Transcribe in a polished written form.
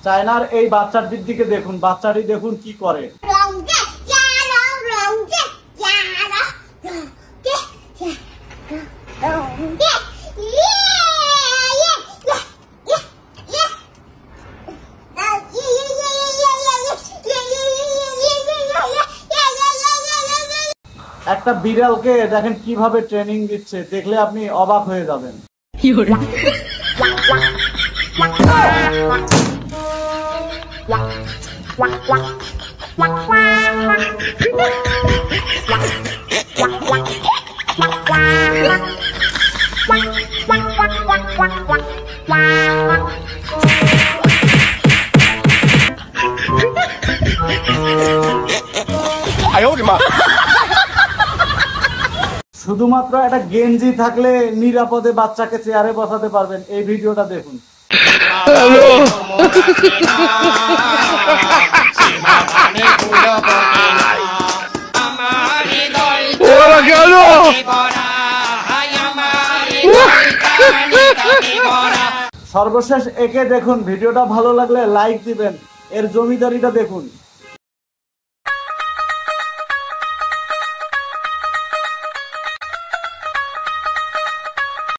চায়নার এই বাচ্চাটির দিকে দেখুন, বাচ্চাটি দেখুন কি করে। একটা বিড়ালকে দেখেন কিভাবে ট্রেনিং দিচ্ছে, দেখলে আপনি অবাক হয়ে যাবেন। শুধুমাত্র একটা গেঞ্জি থাকলে নিরাপদে বাচ্চাকে চেয়ারে বসাতে পারবেন। এই ভিডিওটা দেখুন। সর্বশেষ একে দেখুন। ভিডিওটা ভালো লাগলে লাইক দিবেন। এর জমিদারিটা দেখুন।